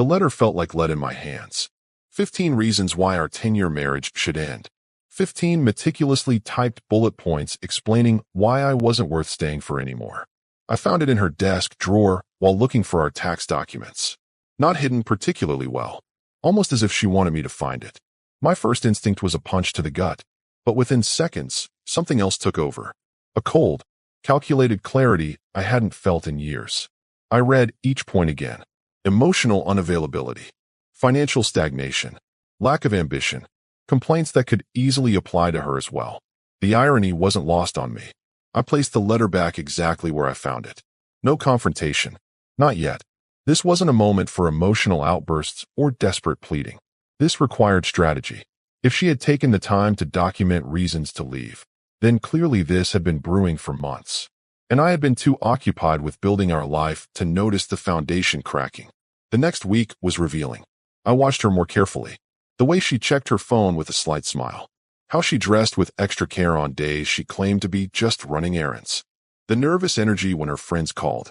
The letter felt like lead in my hands. 15 reasons why our 10-year marriage should end. 15 meticulously typed bullet points explaining why I wasn't worth staying for anymore. I found it in her desk drawer while looking for our tax documents. Not hidden particularly well, almost as if she wanted me to find it. My first instinct was a punch to the gut, but within seconds, something else took over. A cold, calculated clarity I hadn't felt in years. I read each point again. Emotional unavailability, financial stagnation, lack of ambition, complaints that could easily apply to her as well. The irony wasn't lost on me. I placed the letter back exactly where I found it. No confrontation. Not yet. This wasn't a moment for emotional outbursts or desperate pleading. This required strategy. If she had taken the time to document reasons to leave, then clearly this had been brewing for months. And I had been too occupied with building our life to notice the foundation cracking. The next week was revealing. I watched her more carefully. The way she checked her phone with a slight smile. How she dressed with extra care on days she claimed to be just running errands. The nervous energy when her friends called.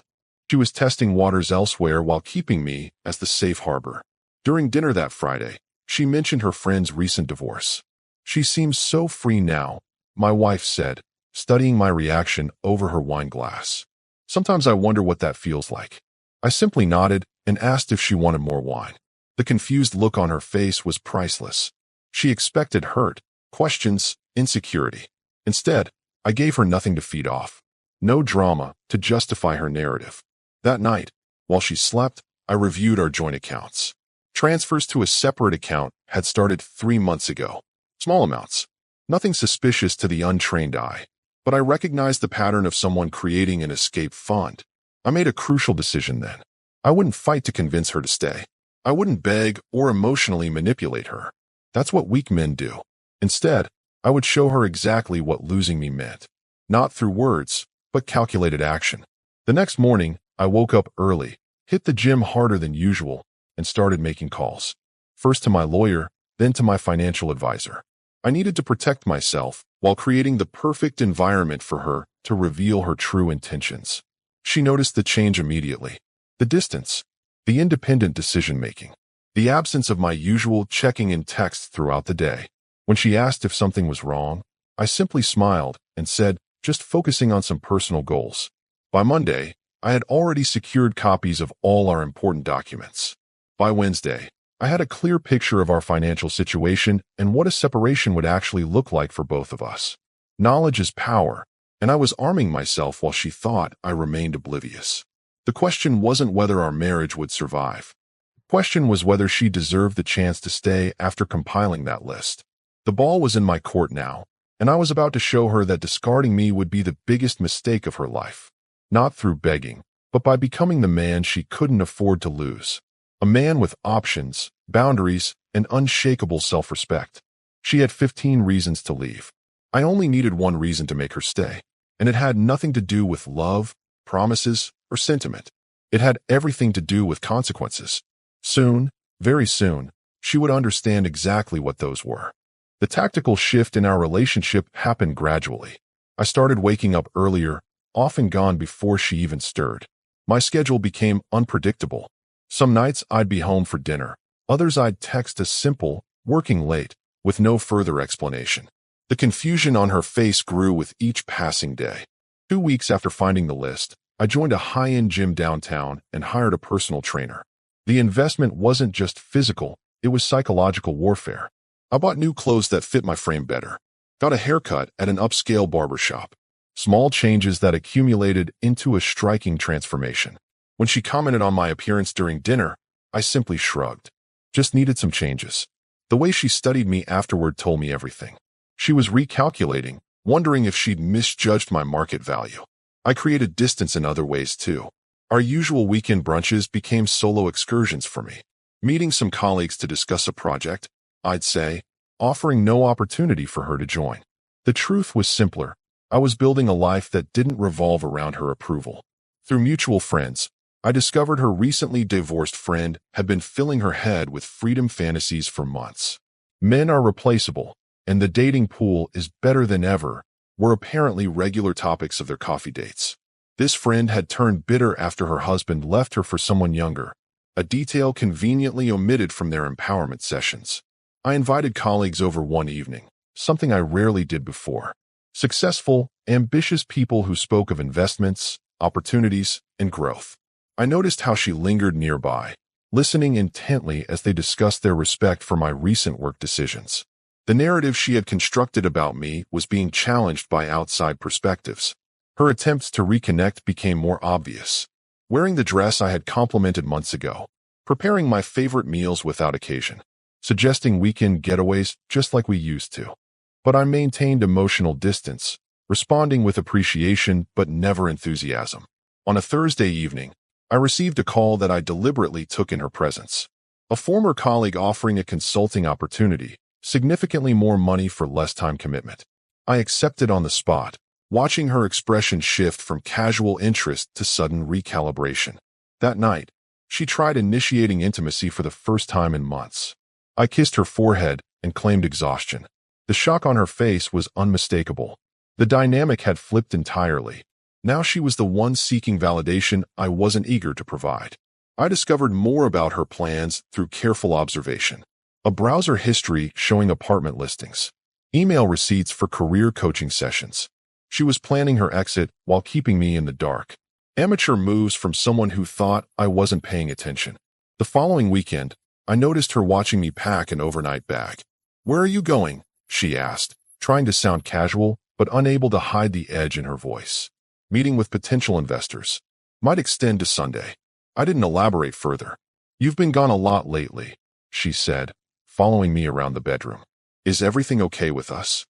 She was testing waters elsewhere while keeping me as the safe harbor. During dinner that Friday, she mentioned her friend's recent divorce. She seems so free now, my wife said, studying my reaction over her wine glass. Sometimes I wonder what that feels like. I simply nodded and asked if she wanted more wine. The confused look on her face was priceless. She expected hurt, questions, insecurity. Instead, I gave her nothing to feed off. No drama to justify her narrative. That night, while she slept, I reviewed our joint accounts. Transfers to a separate account had started 3 months ago. Small amounts. Nothing suspicious to the untrained eye. But I recognized the pattern of someone creating an escape fund. I made a crucial decision then. I wouldn't fight to convince her to stay. I wouldn't beg or emotionally manipulate her. That's what weak men do. Instead, I would show her exactly what losing me meant. Not through words, but calculated action. The next morning, I woke up early, hit the gym harder than usual, and started making calls. First to my lawyer, then to my financial advisor. I needed to protect myself while creating the perfect environment for her to reveal her true intentions. She noticed the change immediately. The distance, the independent decision-making, the absence of my usual checking in texts throughout the day. When she asked if something was wrong, I simply smiled and said, just focusing on some personal goals. By Monday, I had already secured copies of all our important documents. By Wednesday, I had a clear picture of our financial situation and what a separation would actually look like for both of us. Knowledge is power, and I was arming myself while she thought I remained oblivious. The question wasn't whether our marriage would survive. The question was whether she deserved the chance to stay after compiling that list. The ball was in my court now, and I was about to show her that discarding me would be the biggest mistake of her life. Not through begging, but by becoming the man she couldn't afford to lose. A man with options, boundaries, and unshakable self-respect. She had 15 reasons to leave. I only needed one reason to make her stay, and it had nothing to do with love, promises, or sentiment. It had everything to do with consequences. Soon, very soon, she would understand exactly what those were. The tactical shift in our relationship happened gradually. I started waking up earlier, often gone before she even stirred. My schedule became unpredictable. Some nights I'd be home for dinner. Others I'd text a simple, working late, with no further explanation. The confusion on her face grew with each passing day. 2 weeks after finding the list, I joined a high-end gym downtown and hired a personal trainer. The investment wasn't just physical, it was psychological warfare. I bought new clothes that fit my frame better. Got a haircut at an upscale barbershop. Small changes that accumulated into a striking transformation. When she commented on my appearance during dinner, I simply shrugged. Just needed some changes. The way she studied me afterward told me everything. She was recalculating, wondering if she'd misjudged my market value. I created distance in other ways too. Our usual weekend brunches became solo excursions for me. Meeting some colleagues to discuss a project, I'd say, offering no opportunity for her to join. The truth was simpler. I was building a life that didn't revolve around her approval. Through mutual friends, I discovered her recently divorced friend had been filling her head with freedom fantasies for months. Men are replaceable, and the dating pool is better than ever, were apparently regular topics of their coffee dates. This friend had turned bitter after her husband left her for someone younger, a detail conveniently omitted from their empowerment sessions. I invited colleagues over one evening, something I rarely did before. Successful, ambitious people who spoke of investments, opportunities, and growth. I noticed how she lingered nearby, listening intently as they discussed their respect for my recent work decisions. The narrative she had constructed about me was being challenged by outside perspectives. Her attempts to reconnect became more obvious. Wearing the dress I had complimented months ago, preparing my favorite meals without occasion, suggesting weekend getaways just like we used to. But I maintained emotional distance, responding with appreciation but never enthusiasm. On a Thursday evening, I received a call that I deliberately took in her presence. A former colleague offering a consulting opportunity, significantly more money for less time commitment. I accepted on the spot, watching her expression shift from casual interest to sudden recalibration. That night, she tried initiating intimacy for the first time in months. I kissed her forehead and claimed exhaustion. The shock on her face was unmistakable. The dynamic had flipped entirely. Now she was the one seeking validation I wasn't eager to provide. I discovered more about her plans through careful observation. A browser history showing apartment listings. Email receipts for career coaching sessions. She was planning her exit while keeping me in the dark. Amateur moves from someone who thought I wasn't paying attention. The following weekend, I noticed her watching me pack an overnight bag. "Where are you going?" she asked, trying to sound casual but unable to hide the edge in her voice. "Meeting with potential investors. Might extend to Sunday." I didn't elaborate further. "You've been gone a lot lately," she said, following me around the bedroom. "Is everything okay with us?"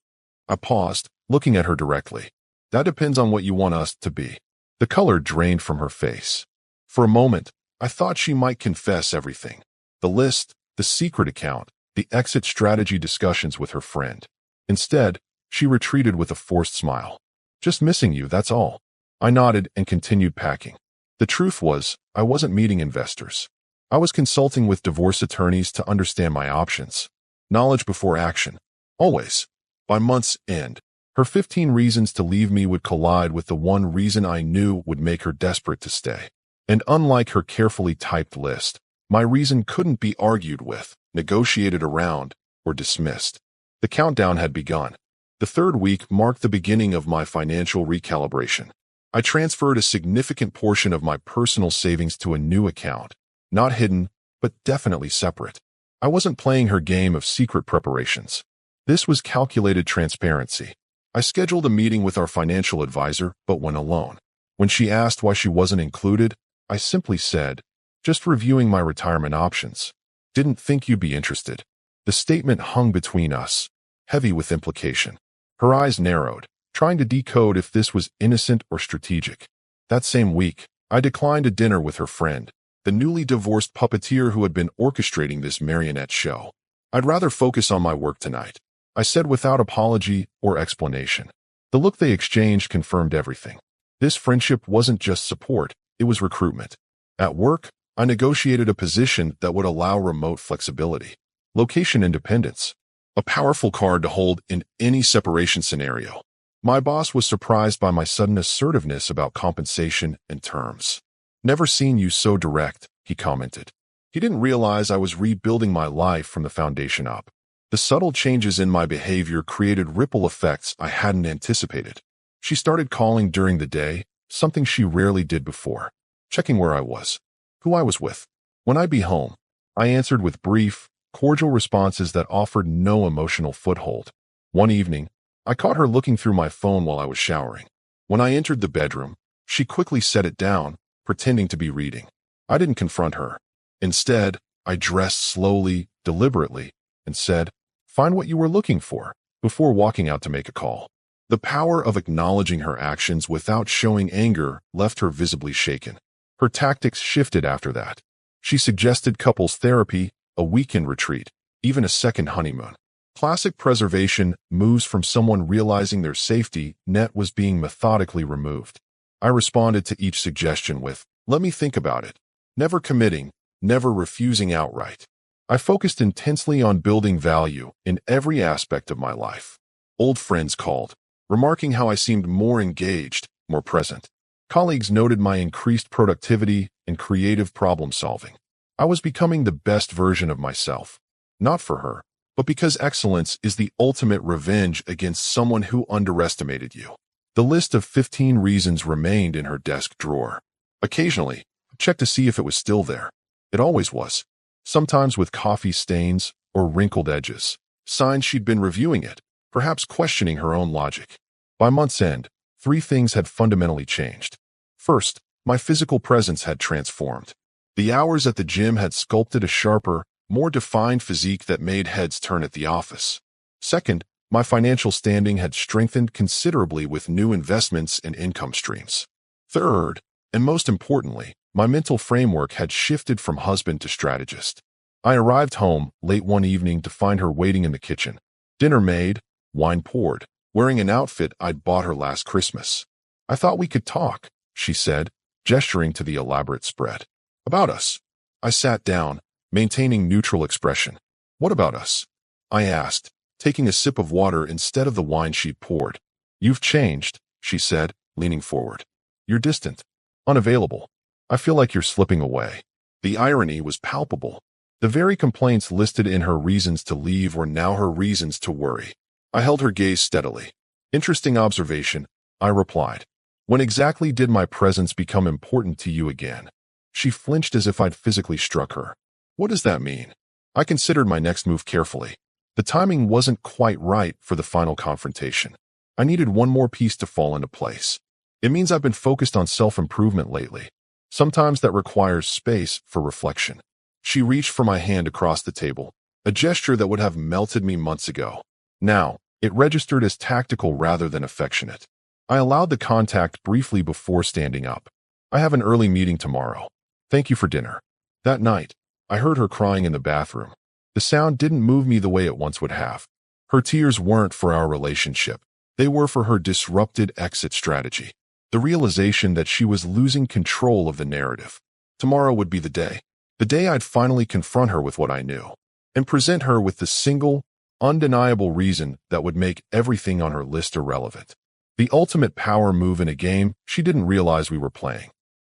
I paused, looking at her directly. "That depends on what you want us to be." The color drained from her face. For a moment, I thought she might confess everything. The list, the secret account, the exit strategy discussions with her friend. Instead, she retreated with a forced smile. "Just missing you, that's all." I nodded and continued packing. The truth was, I wasn't meeting investors. I was consulting with divorce attorneys to understand my options. Knowledge before action. Always. By month's end, her 15 reasons to leave me would collide with the one reason I knew would make her desperate to stay. And unlike her carefully typed list, my reason couldn't be argued with, negotiated around, or dismissed. The countdown had begun. The third week marked the beginning of my financial recalibration. I transferred a significant portion of my personal savings to a new account, not hidden, but definitely separate. I wasn't playing her game of secret preparations. This was calculated transparency. I scheduled a meeting with our financial advisor, but went alone. When she asked why she wasn't included, I simply said, "Just reviewing my retirement options. Didn't think you'd be interested." The statement hung between us, heavy with implication. Her eyes narrowed, trying to decode if this was innocent or strategic. That same week, I declined a dinner with her friend, the newly divorced puppeteer who had been orchestrating this marionette show. "I'd rather focus on my work tonight," I said without apology or explanation. The look they exchanged confirmed everything. This friendship wasn't just support, it was recruitment. At work, I negotiated a position that would allow remote flexibility, location independence, a powerful card to hold in any separation scenario. My boss was surprised by my sudden assertiveness about compensation and terms. "Never seen you so direct," he commented. He didn't realize I was rebuilding my life from the foundation up. The subtle changes in my behavior created ripple effects I hadn't anticipated. She started calling during the day, something she rarely did before, checking where I was, who I was with, when I'd be home. I answered with brief, cordial responses that offered no emotional foothold. One evening, I caught her looking through my phone while I was showering. When I entered the bedroom, she quickly set it down, pretending to be reading. I didn't confront her. Instead, I dressed slowly, deliberately, and said, "Find what you were looking for," before walking out to make a call. The power of acknowledging her actions without showing anger left her visibly shaken. Her tactics shifted after that. She suggested couples therapy, a weekend retreat, even a second honeymoon. Classic preservation moves from someone realizing their safety net was being methodically removed. I responded to each suggestion with, "Let me think about it," never committing, never refusing outright. I focused intensely on building value in every aspect of my life. Old friends called, remarking how I seemed more engaged, more present. Colleagues noted my increased productivity and creative problem solving. I was becoming the best version of myself. Not for her, but because excellence is the ultimate revenge against someone who underestimated you. The list of 15 reasons remained in her desk drawer. Occasionally, I checked to see if it was still there. It always was, sometimes with coffee stains or wrinkled edges, signs she'd been reviewing it, perhaps questioning her own logic. By month's end, 3 things had fundamentally changed. First, my physical presence had transformed. The hours at the gym had sculpted a sharper, more defined physique that made heads turn at the office. Second, my financial standing had strengthened considerably with new investments and income streams. Third, and most importantly, my mental framework had shifted from husband to strategist. I arrived home late one evening to find her waiting in the kitchen. Dinner made, wine poured, wearing an outfit I'd bought her last Christmas. "I thought we could talk," she said, gesturing to the elaborate spread. "About us." I sat down, maintaining neutral expression. "What about us?" I asked, taking a sip of water instead of the wine she'd poured. "You've changed," she said, leaning forward. "You're distant, unavailable. I feel like you're slipping away." The irony was palpable. The very complaints listed in her reasons to leave were now her reasons to worry. I held her gaze steadily. "Interesting observation," I replied. "When exactly did my presence become important to you again?" She flinched as if I'd physically struck her. "What does that mean?" I considered my next move carefully. The timing wasn't quite right for the final confrontation. I needed one more piece to fall into place. "It means I've been focused on self-improvement lately. Sometimes that requires space for reflection." She reached for my hand across the table, a gesture that would have melted me months ago. Now, it registered as tactical rather than affectionate. I allowed the contact briefly before standing up. "I have an early meeting tomorrow. Thank you for dinner." That night, I heard her crying in the bathroom. The sound didn't move me the way it once would have. Her tears weren't for our relationship. They were for her disrupted exit strategy. The realization that she was losing control of the narrative. Tomorrow would be the day. The day I'd finally confront her with what I knew, and present her with the single, undeniable reason that would make everything on her list irrelevant. The ultimate power move in a game she didn't realize we were playing.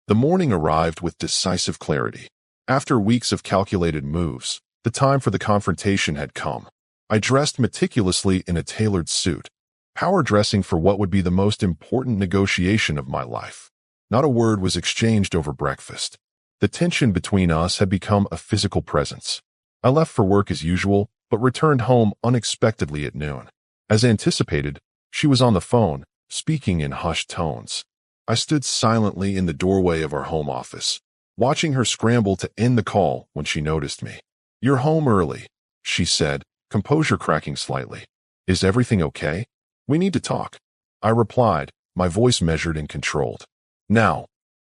The morning arrived with decisive clarity. After weeks of calculated moves, the time for the confrontation had come. I dressed meticulously in a tailored suit, power dressing for what would be the most important negotiation of my life. Not a word was exchanged over breakfast. The tension between us had become a physical presence. I left for work as usual, but returned home unexpectedly at noon. As anticipated, she was on the phone, speaking in hushed tones. I stood silently in the doorway of our home office, watching her scramble to end the call when she noticed me. "You're home early," she said, composure cracking slightly. "Is everything okay? We need to talk." I replied, my voice measured and controlled. "Now."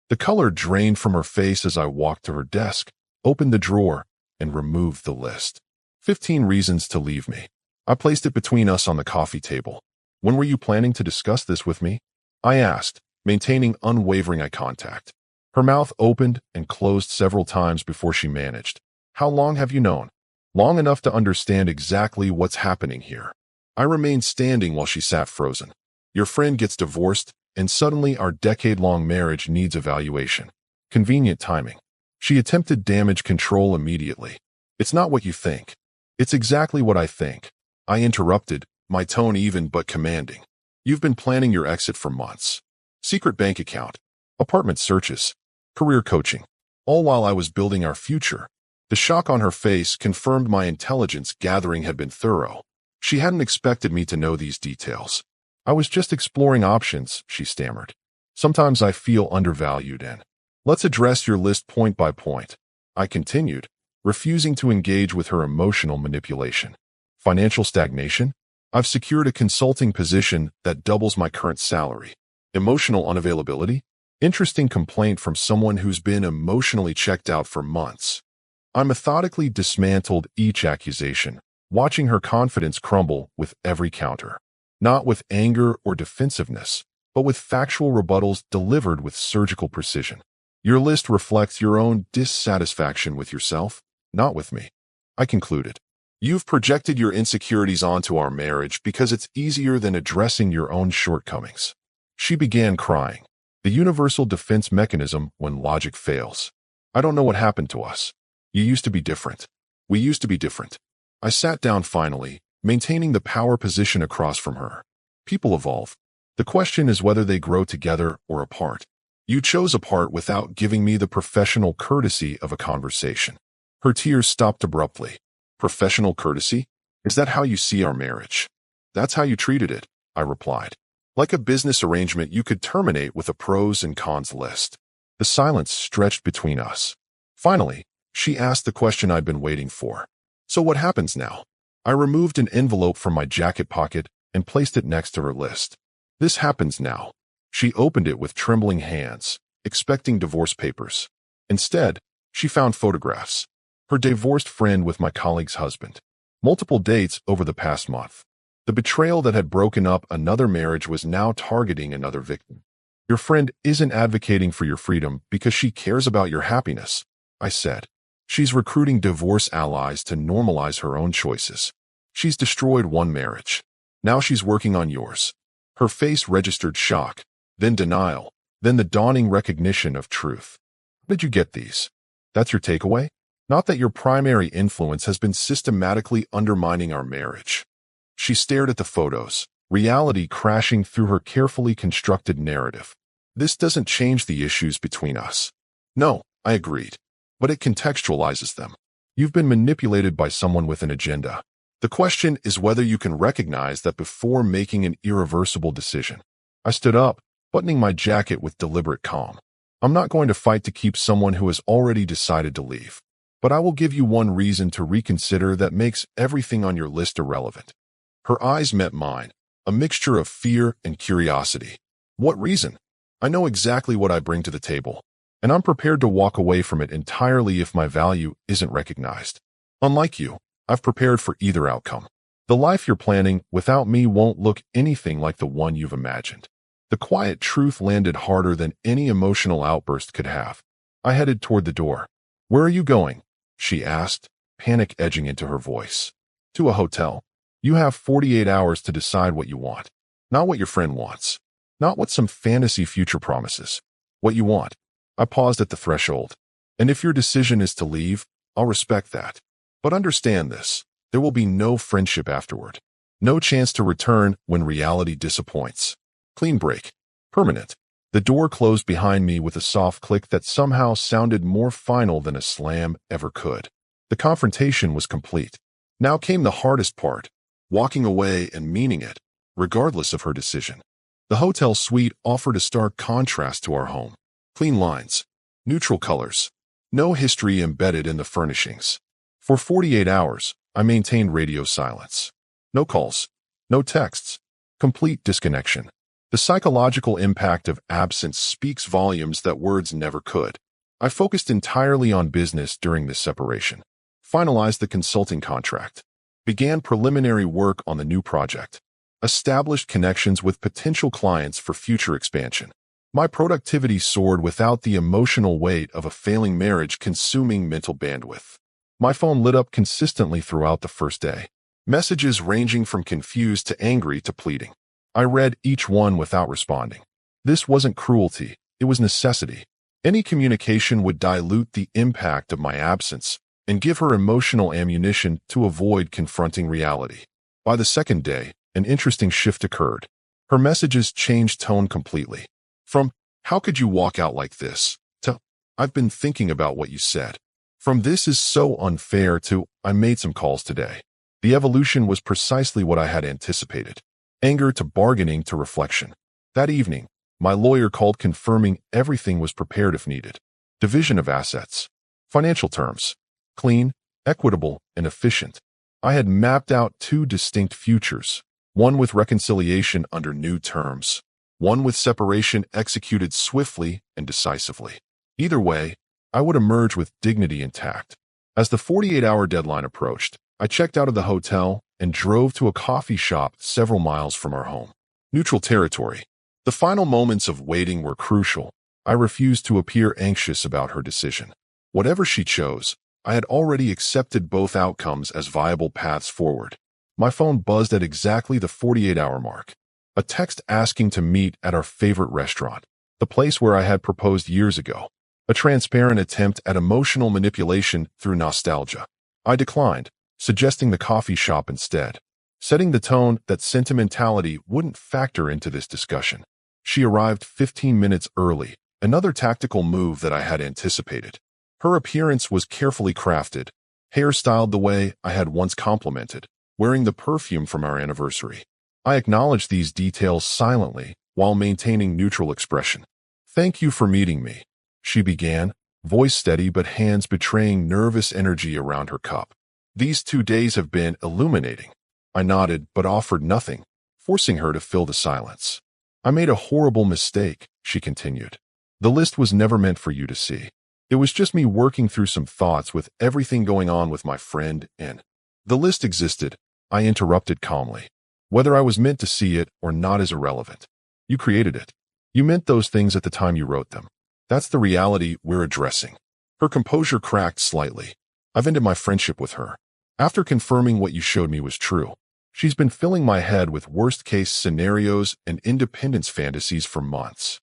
The color drained from her face as I walked to her desk, opened the drawer, and removed the list. 15 reasons to leave me. I placed it between us on the coffee table. "When were you planning to discuss this with me?" I asked, maintaining unwavering eye contact. Her mouth opened and closed several times before she managed. "How long have you known?" "Long enough to understand exactly what's happening here." I remained standing while she sat frozen. "Your friend gets divorced, and suddenly our decade-long marriage needs evaluation." Convenient timing. She attempted damage control immediately. "It's not what you think." "It's exactly what I think." I interrupted, my tone even but commanding. "You've been planning your exit for months. Secret bank account, apartment searches, career coaching, all while I was building our future." The shock on her face confirmed my intelligence gathering had been thorough. She hadn't expected me to know these details. "I was just exploring options," she stammered. "Sometimes I feel undervalued and—" "Let's address your list point by point," I continued, refusing to engage with her emotional manipulation. "Financial stagnation? I've secured a consulting position that doubles my current salary. Emotional unavailability? Interesting complaint from someone who's been emotionally checked out for months." I methodically dismantled each accusation, watching her confidence crumble with every counter. Not with anger or defensiveness, but with factual rebuttals delivered with surgical precision. "Your list reflects your own dissatisfaction with yourself, not with me," I concluded. "You've projected your insecurities onto our marriage because it's easier than addressing your own shortcomings." She began crying. The universal defense mechanism when logic fails. "I don't know what happened to us. You used to be different. We used to be different. I sat down finally, maintaining the power position across from her. People evolve. The question is whether they grow together or apart. You chose apart without giving me the professional courtesy of a conversation. Her tears stopped abruptly. Professional courtesy? Is that how you see our marriage? That's how you treated it, I replied. Like a business arrangement you could terminate with a pros and cons list. The silence stretched between us. Finally, she asked the question I'd been waiting for. So what happens now? I removed an envelope from my jacket pocket and placed it next to her list. This happens now. She opened it with trembling hands, expecting divorce papers. Instead, she found photographs. Her divorced friend with my colleague's husband. Multiple dates over the past month. The betrayal that had broken up another marriage was now targeting another victim. Your friend isn't advocating for your freedom because she cares about your happiness, I said. She's recruiting divorce allies to normalize her own choices. She's destroyed one marriage. Now she's working on yours. Her face registered shock, then denial, then the dawning recognition of truth. How did you get these? That's your takeaway? Not that your primary influence has been systematically undermining our marriage. She stared at the photos, reality crashing through her carefully constructed narrative. This doesn't change the issues between us. No, I agreed. But it contextualizes them. You've been manipulated by someone with an agenda. The question is whether you can recognize that before making an irreversible decision. I stood up, buttoning my jacket with deliberate calm. I'm not going to fight to keep someone who has already decided to leave. But I will give you one reason to reconsider that makes everything on your list irrelevant. Her eyes met mine, a mixture of fear and curiosity. What reason? I know exactly what I bring to the table, and I'm prepared to walk away from it entirely if my value isn't recognized. Unlike you, I've prepared for either outcome. The life you're planning without me won't look anything like the one you've imagined. The quiet truth landed harder than any emotional outburst could have. I headed toward the door. Where are you going? She asked, panic edging into her voice. To a hotel. You have 48 hours to decide what you want. Not what your friend wants. Not what some fantasy future promises. What you want. I paused at the threshold. And if your decision is to leave, I'll respect that. But understand this. There will be no friendship afterward. No chance to return when reality disappoints. Clean break. Permanent. The door closed behind me with a soft click that somehow sounded more final than a slam ever could. The confrontation was complete. Now came the hardest part. Walking away and meaning it, regardless of her decision. The hotel suite offered a stark contrast to our home. Clean lines. Neutral colors. No history embedded in the furnishings. For 48 hours, I maintained radio silence. No calls. No texts. Complete disconnection. The psychological impact of absence speaks volumes that words never could. I focused entirely on business during this separation. Finalized the consulting contract. Began preliminary work on the new project. Established connections with potential clients for future expansion. My productivity soared without the emotional weight of a failing marriage consuming mental bandwidth. My phone lit up consistently throughout the first day. Messages ranging from confused to angry to pleading. I read each one without responding. This wasn't cruelty, it was necessity. Any communication would dilute the impact of my absence and give her emotional ammunition to avoid confronting reality. By the second day, an interesting shift occurred. Her messages changed tone completely. From, "How could you walk out like this?" to, "I've been thinking about what you said." From, "This is so unfair" to, "I made some calls today." The evolution was precisely what I had anticipated. Anger to bargaining to reflection. That evening, my lawyer called confirming everything was prepared if needed. Division of assets. Financial terms. Clean, equitable, and efficient. I had mapped out two distinct futures. One with reconciliation under new terms. One with separation executed swiftly and decisively. Either way, I would emerge with dignity intact. As the 48-hour deadline approached, I checked out of the hotel and drove to a coffee shop several miles from our home. Neutral territory. The final moments of waiting were crucial. I refused to appear anxious about her decision. Whatever she chose, I had already accepted both outcomes as viable paths forward. My phone buzzed at exactly the 48-hour mark. A text asking to meet at our favorite restaurant, the place where I had proposed years ago. a transparent attempt at emotional manipulation through nostalgia. I declined, suggesting the coffee shop instead, setting the tone that sentimentality wouldn't factor into this discussion. She arrived 15 minutes early, another tactical move that I had anticipated. Her appearance was carefully crafted, hair styled the way I had once complimented, wearing the perfume from our anniversary. I acknowledged these details silently while maintaining neutral expression. "Thank you for meeting me," she began, voice steady but hands betraying nervous energy around her cup. "These 2 days have been illuminating." I nodded but offered nothing, forcing her to fill the silence. "I made a horrible mistake," she continued. "The list was never meant for you to see. It was just me working through some thoughts with everything going on with my friend and—" "The list existed," I interrupted calmly. "Whether I was meant to see it or not is irrelevant. You created it. You meant those things at the time you wrote them. That's the reality we're addressing." Her composure cracked slightly. "I've ended my friendship with her. After confirming what you showed me was true. She's been filling my head with worst-case scenarios and independence fantasies for months."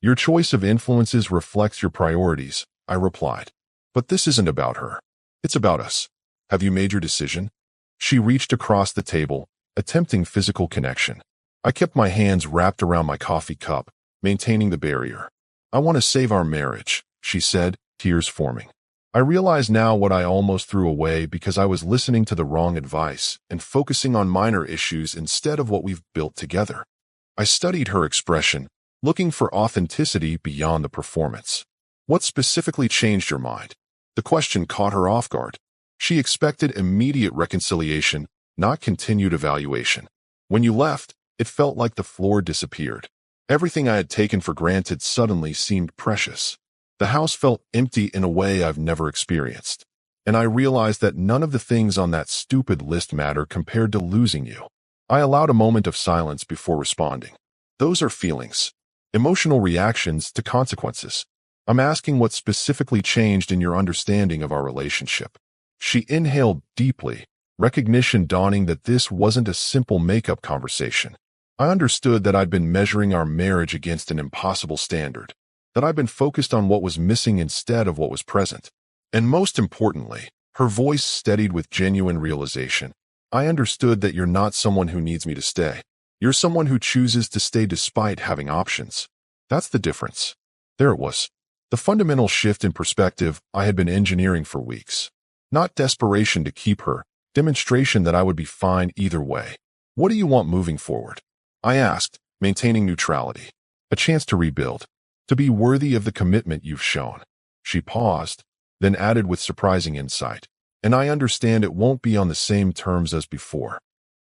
"Your choice of influences reflects your priorities," I replied. "But this isn't about her. It's about us. Have you made your decision?" She reached across the table, attempting physical connection. I kept my hands wrapped around my coffee cup, maintaining the barrier. "I want to save our marriage," she said, tears forming. I realize now what I almost threw away because I was listening to the wrong advice and focusing on minor issues instead of what we've built together. I studied her expression, looking for authenticity beyond the performance. "What specifically changed your mind?" The question caught her off guard. She expected immediate reconciliation, not continued evaluation. "When you left, it felt like the floor disappeared. Everything I had taken for granted suddenly seemed precious. The house felt empty in a way I've never experienced. And I realized that none of the things on that stupid list matter compared to losing you." I allowed a moment of silence before responding. "Those are feelings. Emotional reactions to consequences. I'm asking what specifically changed in your understanding of our relationship." She inhaled deeply, recognition dawning that this wasn't a simple makeup conversation. I understood that I'd been measuring our marriage against an impossible standard, that I'd been focused on what was missing instead of what was present. And most importantly, her voice steadied with genuine realization. "I understood that you're not someone who needs me to stay. You're someone who chooses to stay despite having options. That's the difference." There it was. The fundamental shift in perspective I had been engineering for weeks. Not desperation to keep her, demonstration that I would be fine either way. "What do you want moving forward?" I asked, maintaining neutrality. "A chance to rebuild. To be worthy of the commitment you've shown." She paused, then added with surprising insight. "And I understand it won't be on the same terms as before."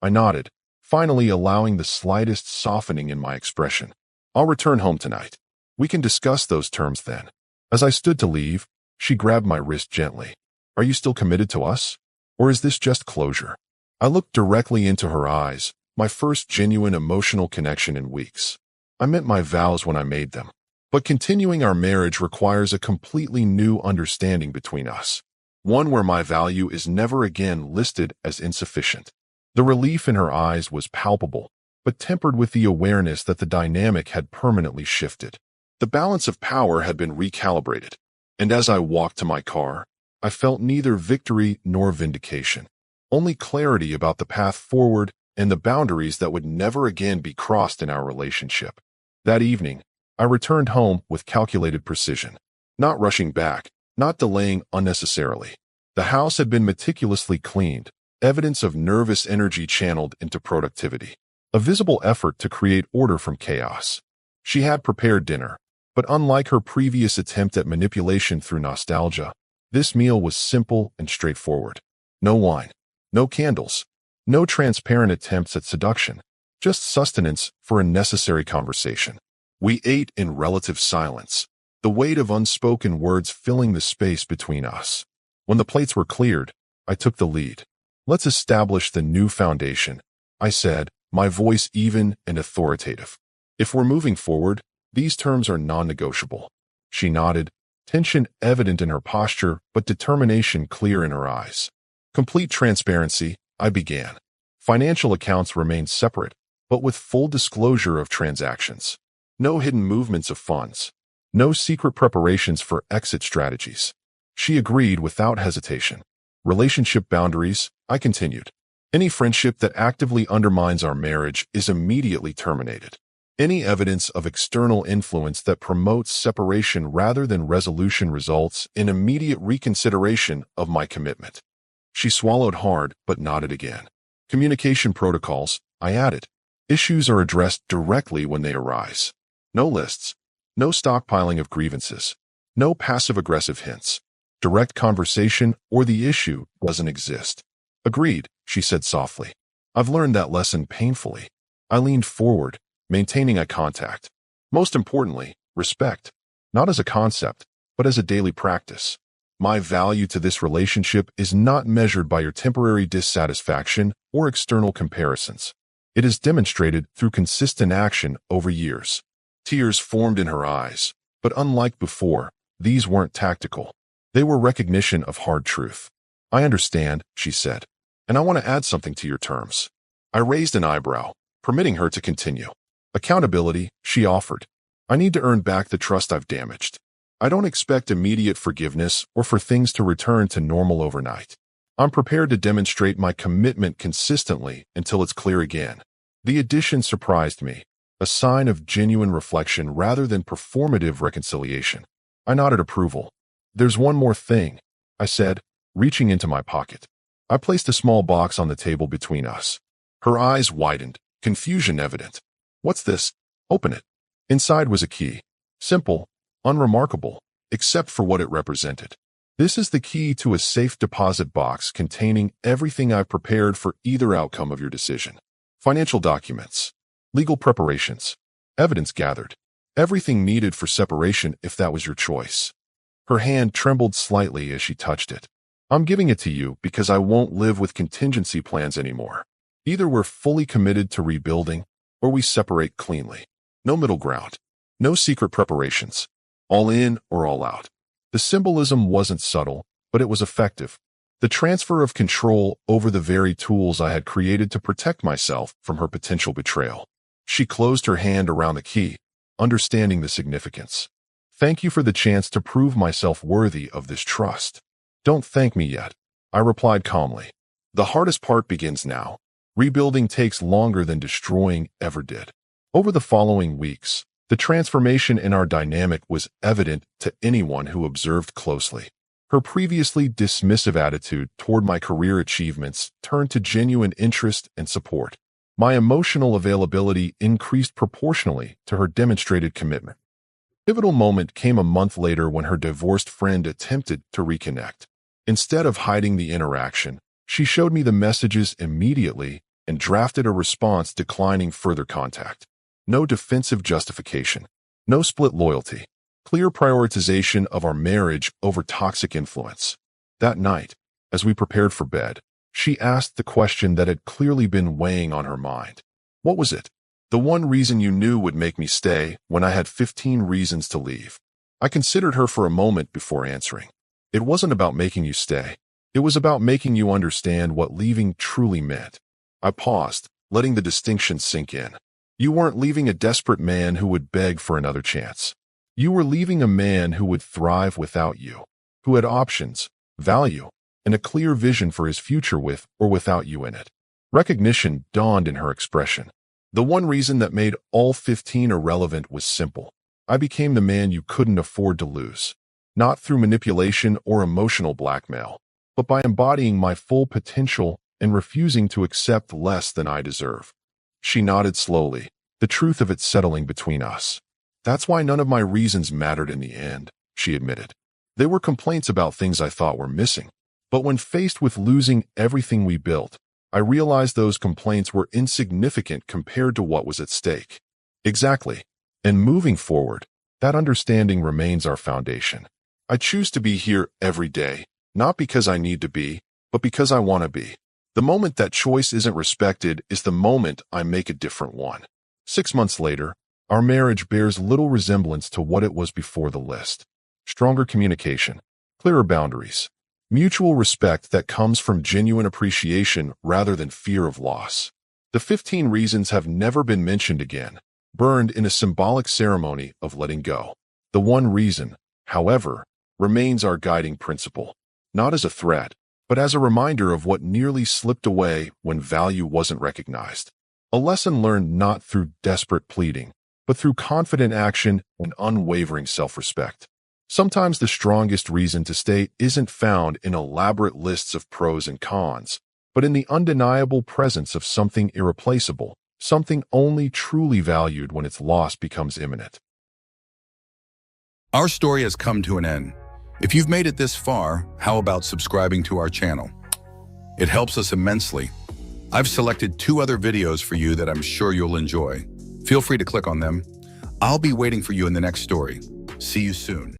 I nodded, finally allowing the slightest softening in my expression. "I'll return home tonight. We can discuss those terms then." As I stood to leave, she grabbed my wrist gently. "Are you still committed to us? Or is this just closure?" I looked directly into her eyes, my first genuine emotional connection in weeks. I meant my vows when I made them. But continuing our marriage requires a completely new understanding between us. One where my value is never again listed as insufficient. The relief in her eyes was palpable, but tempered with the awareness that the dynamic had permanently shifted. The balance of power had been recalibrated, and as I walked to my car, I felt neither victory nor vindication, only clarity about the path forward and the boundaries that would never again be crossed in our relationship. That evening, I returned home with calculated precision, not rushing back, not delaying unnecessarily. The house had been meticulously cleaned, evidence of nervous energy channeled into productivity, a visible effort to create order from chaos. She had prepared dinner, but unlike her previous attempt at manipulation through nostalgia, this meal was simple and straightforward. No wine, no candles, no transparent attempts at seduction, just sustenance for a necessary conversation. We ate in relative silence, the weight of unspoken words filling the space between us. When the plates were cleared, I took the lead. "Let's establish the new foundation," I said, my voice even and authoritative. "If we're moving forward, these terms are non-negotiable." She nodded, tension evident in her posture but determination clear in her eyes. "Complete transparency," I began. "Financial accounts remain separate, but with full disclosure of transactions. No hidden movements of funds. No secret preparations for exit strategies. She agreed without hesitation. Relationship boundaries, I continued. Any friendship that actively undermines our marriage is immediately terminated. Any evidence of external influence that promotes separation rather than resolution results in immediate reconsideration of my commitment. She swallowed hard but nodded again. Communication protocols, I added. Issues are addressed directly when they arise. No lists. No stockpiling of grievances. No passive-aggressive hints. Direct conversation or the issue doesn't exist. Agreed, she said softly. I've learned that lesson painfully. I leaned forward, maintaining eye contact. Most importantly, respect. Not as a concept, but as a daily practice. My value to this relationship is not measured by your temporary dissatisfaction or external comparisons. It is demonstrated through consistent action over years. Tears formed in her eyes, but unlike before, these weren't tactical. They were recognition of hard truth. I understand, she said, and I want to add something to your terms. I raised an eyebrow, permitting her to continue. Accountability, she offered. I need to earn back the trust I've damaged. I don't expect immediate forgiveness or for things to return to normal overnight. I'm prepared to demonstrate my commitment consistently until it's clear again. The addition surprised me, a sign of genuine reflection rather than performative reconciliation. I nodded approval. There's one more thing, I said, reaching into my pocket. I placed a small box on the table between us. Her eyes widened, confusion evident. What's this? Open it. Inside was a key. Simple, unremarkable, except for what it represented. This is the key to a safe deposit box containing everything I've prepared for either outcome of your decision. Financial documents, legal preparations, evidence gathered, everything needed for separation if that was your choice. Her hand trembled slightly as she touched it. I'm giving it to you because I won't live with contingency plans anymore. Either we're fully committed to rebuilding, or we separate cleanly. No middle ground. No secret preparations. All in or all out. The symbolism wasn't subtle, but it was effective. The transfer of control over the very tools I had created to protect myself from her potential betrayal. She closed her hand around the key, understanding the significance. Thank you for the chance to prove myself worthy of this trust. Don't thank me yet, I replied calmly. The hardest part begins now. Rebuilding takes longer than destroying ever did. Over the following weeks, the transformation in our dynamic was evident to anyone who observed closely. Her previously dismissive attitude toward my career achievements turned to genuine interest and support. My emotional availability increased proportionally to her demonstrated commitment. The pivotal moment came a month later when her divorced friend attempted to reconnect. Instead of hiding the interaction, she showed me the messages immediately and drafted a response declining further contact. No defensive justification. No split loyalty. Clear prioritization of our marriage over toxic influence. That night, as we prepared for bed, she asked the question that had clearly been weighing on her mind. What was it? The one reason you knew would make me stay when I had 15 reasons to leave. I considered her for a moment before answering. It wasn't about making you stay. It was about making you understand what leaving truly meant. I paused, letting the distinction sink in. You weren't leaving a desperate man who would beg for another chance. You were leaving a man who would thrive without you, who had options, value, and a clear vision for his future with or without you in it. Recognition dawned in her expression. The one reason that made all 15 irrelevant was simple. I became the man you couldn't afford to lose, not through manipulation or emotional blackmail, but by embodying my full potential and refusing to accept less than I deserve. She nodded slowly, the truth of it settling between us. That's why none of my reasons mattered in the end, she admitted. They were complaints about things I thought were missing. But when faced with losing everything we built, I realized those complaints were insignificant compared to what was at stake. Exactly. And moving forward, that understanding remains our foundation. I choose to be here every day, not because I need to be, but because I want to be. The moment that choice isn't respected is the moment I make a different one. 6 months later, our marriage bears little resemblance to what it was before the list. Stronger communication, clearer boundaries, mutual respect that comes from genuine appreciation rather than fear of loss. The 15 reasons have never been mentioned again, burned in a symbolic ceremony of letting go. The one reason, however, remains our guiding principle, not as a threat, but as a reminder of what nearly slipped away when value wasn't recognized. A lesson learned not through desperate pleading, but through confident action and unwavering self-respect. Sometimes the strongest reason to stay isn't found in elaborate lists of pros and cons, but in the undeniable presence of something irreplaceable, something only truly valued when its loss becomes imminent. Our story has come to an end. If you've made it this far, how about subscribing to our channel? It helps us immensely. I've selected 2 other videos for you that I'm sure you'll enjoy. Feel free to click on them. I'll be waiting for you in the next story. See you soon.